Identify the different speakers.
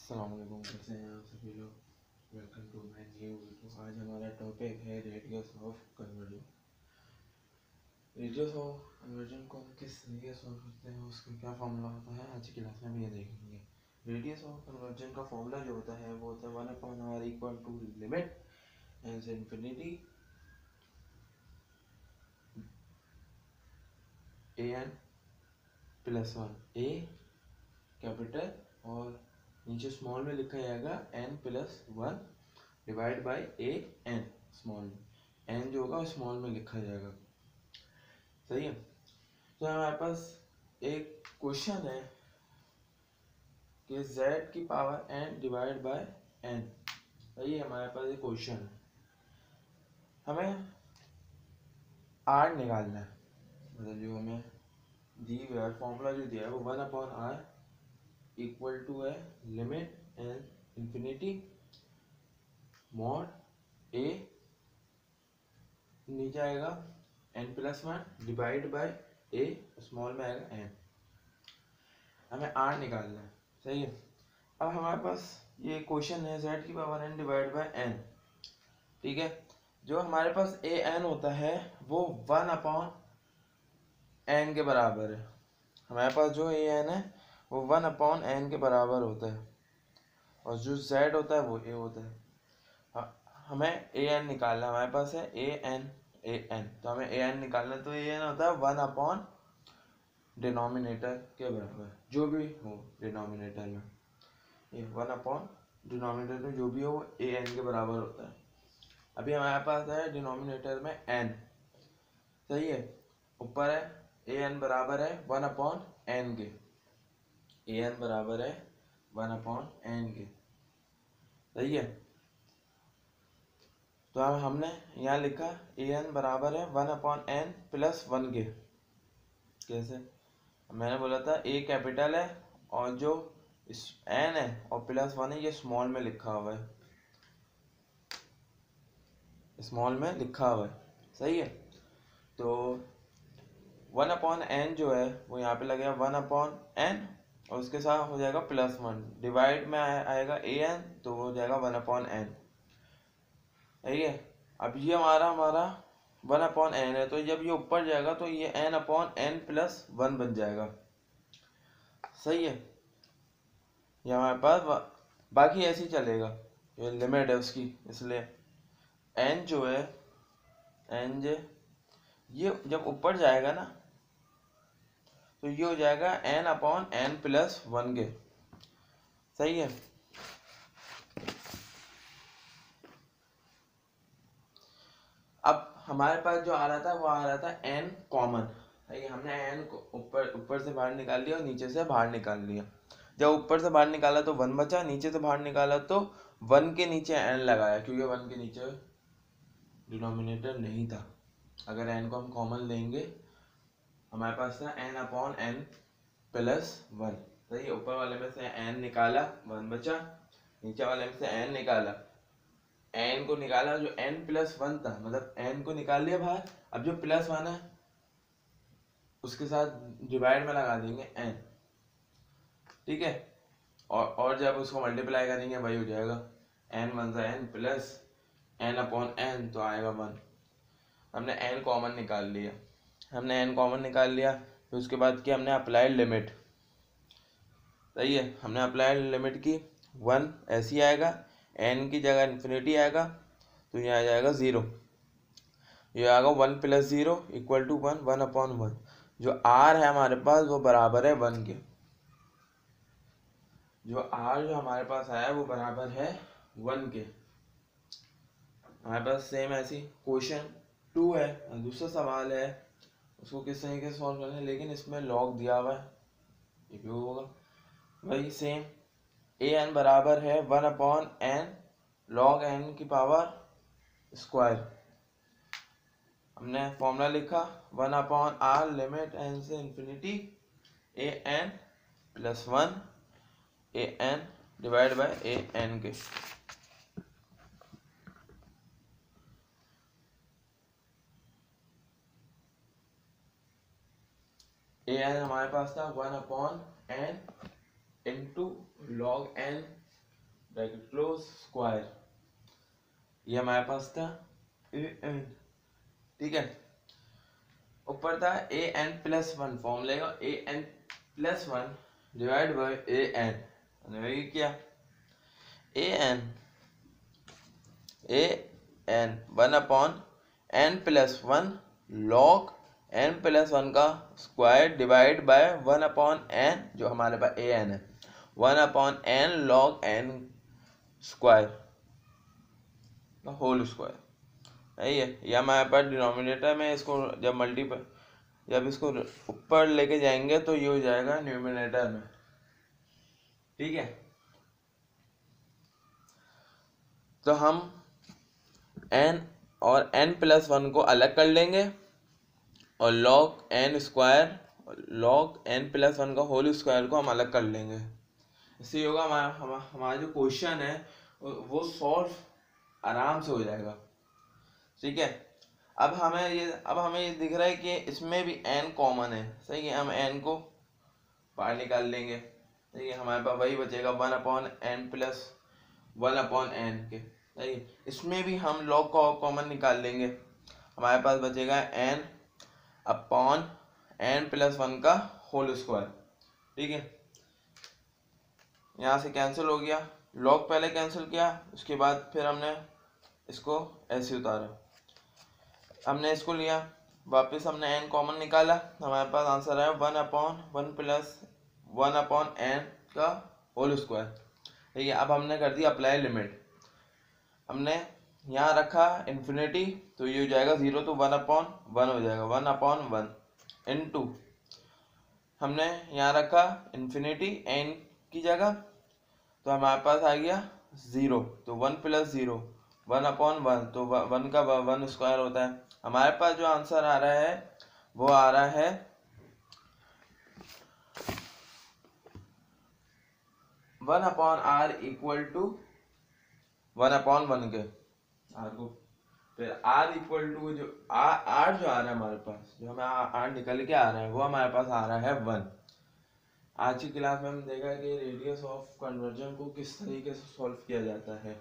Speaker 1: अस्सलामुअलैकुम, कैसे हैं आप सभी लोग। Welcome to my new video. आज हमारा टॉपिक है radius of conversion. Radius of conversion को हम किस तरीके से सॉल्व करते हैं, उसका क्या फॉर्मूला होता है, आज की क्लास में भी ये देखेंगे। रेडियस ऑफ कन्वर्जन का फॉर्मूला जो होता है वो होता है 1/r equal to limit N से infinity A N plus one A capital और नीचे स्मॉल में लिखा जाएगा n plus one divide by A N small में। n जो होगा स्मॉल में लिखा जाएगा। सही है। तो हमारे पास एक क्वेश्चन है कि z की power n divide by n। सही है, हमारे पास एक क्वेश्चन है, हमें r निकालना है। मतलब जो हमें दी हुआ फॉर्मूला जो दिया है वो 1/r इक्वल टू है लिमिट एन इंफिनिटी मॉड ए नीचे आएगा n plus one divide by A small में आएगा n। हमें r निकालना है। सही है। अब हमारे पास ये क्वेश्चन है z की power n divide by n। ठीक है। जो हमारे पास ए एन होता है वो 1/n के बराबर है। हमारे पास जो ए एन है वो 1/n के बराबर होता है और जो z होता है वो a होता है। हमें ए एन निकालना है। हमारे पास है ए एन तो हमें ए एन निकालना है। तो ए एन होता है 1/, डिनोमिनेटर के बराबर, जो भी हो डिनोमिनेटर में, ये 1/, डिनोमिनेटर में जो भी हो वो ए एन के बराबर होता है। अभी हमारे पास है डिनोमिनेटर में n। सही है। ऊपर है ए एन बराबर है 1/n के। ए एन बराबर है 1/n के। सही है। तो अब हमने यहाँ लिखा ए एन बराबर है 1/n प्लस वन के। कैसे? मैंने बोला था ए कैपिटल है और जो एन है और प्लस वन है ये स्मॉल में लिखा हुआ है, स्मॉल में लिखा हुआ है। सही है। तो 1/n जो है वो यहाँ पे लगेगा 1/n और उसके साथ हो जाएगा प्लस वन डिवाइड में आएगा ए एन तो वो हो जाएगा 1/n। सही है। अब ये हमारा 1/n है तो जब ये ऊपर जाएगा तो ये n/n प्लस वन बन जाएगा। सही है। ये हमारे पास बाकी ऐसे ही चलेगा, ये लिमिट है उसकी, इसलिए n जो है ये जब ऊपर जाएगा ना तो ये हो जाएगा n/n प्लस वन के। सही है। अब हमारे पास जो आ रहा था वो आ रहा था n कॉमन। हमने n को ऊपर से बाहर निकाल लिया और नीचे से बाहर निकाल लिया। जब ऊपर से बाहर निकाला तो वन बचा, नीचे से बाहर निकाला तो वन के नीचे n लगाया क्योंकि वन के नीचे डिनोमिनेटर नहीं था। अगर n को हम कॉमन लेंगे हमारे पास था n/n प्लस वन। सही। ऊपर वाले में से n निकाला, वन बचा, नीचे वाले में से n निकाला, n को निकाला, जो n प्लस वन था मतलब n को निकाल लिया बाहर। अब जो प्लस वन है उसके साथ डिवाइड में लगा देंगे n। ठीक है। और जब उसको मल्टीप्लाई करेंगे वही हो जाएगा n वन सा n प्लस n/n तो आएगा वन। हमने n कॉमन निकाल लिया। फिर उसके बाद किया हमने अप्लाइड लिमिट। सही है। हमने अप्लाइड लिमिट की, वन ऐसी आएगा, n की जगह इन्फिनिटी आएगा तो ये आ जाएगा 0। ये आएगा 1 प्लस 0 इक्वल टू 1, 1/1। जो r है हमारे पास वो बराबर है 1 के। जो हमारे पास आया वो बराबर है 1 के। हमारे पास सेम ऐसी क्वेश्चन 2 है, दूसरा सवाल है, उसको किस तरीके से सॉल्व करना है, लेकिन इसमें लॉग दिया हुआ है, ये भी होगा वही सेम। ए एन बराबर है 1/n log n की पावर स्क्वायर। हमने फॉर्मूला लिखा 1/r लिमिट n से infinity A N plus one A N divide by A N के। ए एन हमारे पास था 1/n into log n bracket close square, ये हमारे पास था an, ठीक है। ऊपर था an+1 फॉर्म लेगा an+1 डिवाइड बाय an क्या an 1/n+1 log n+1 का स्क्वायर डिवाइड बाय 1/n जो हमारे पास an है 1/n log n square whole square, यही है। यह हमारे पास डिनोमिनेटर में, इसको जब इसको ऊपर लेके जाएंगे तो ये हो जाएगा न्यूमिनेटर में, ठीक है। तो हम n और n+1 को अलग कर लेंगे और log n+1 का होल स्क्वायर को हम अलग कर लेंगे। इससे होगा हमारा जो क्वेश्चन है वो सॉल्व आराम से हो जाएगा, ठीक है। अब हमें ये दिख रहा है कि इसमें भी n कॉमन है, सही है। हम n को बाहर निकाल लेंगे, ठीक है। हमारे पास वही बचेगा 1/n+1/n के, सही है। इसमें भी हम log को कॉमन निकाल लेंगे, हमारे पास बचेगा n/n+1 का होल स्क्वायर, ठीक है। यहाँ से कैंसिल हो गया, log पहले कैंसिल किया, उसके बाद फिर हमने इसको ऐसे उतारा, हमने इसको लिया वापस, हमने n कॉमन निकाला, हमारे पास आंसर आया 1/1+1/n का होल स्क्वायर, ठीक है। अब हमने कर दिया अप्लाई लिमिट, हमने यहाँ रखा इन्फिनिटी तो ये हो जाएगा 0 तो 1/1 हो जाएगा 1/1 इनटू हमने यहाँ रखा इन्फिनिटी n की जगह तो हमारे पास आ गया 0 तो 1+0 1/1 तो 1 का 1 स्क्वायर होता है। हमारे पास जो आंसर आ रहा है वो आ रहा है 1/r इक्वल टू 1/1 के r को, फिर r इक्वल टू जो r जो आ रहा है हमारे पास, जो हमें r निकल के आ रहा है वो हमारे पास आ रहा है 1। आज की क्लास में हम देखा कि रेडियस ऑफ कन्वर्जन को किस तरीके से सॉल्व किया जाता है।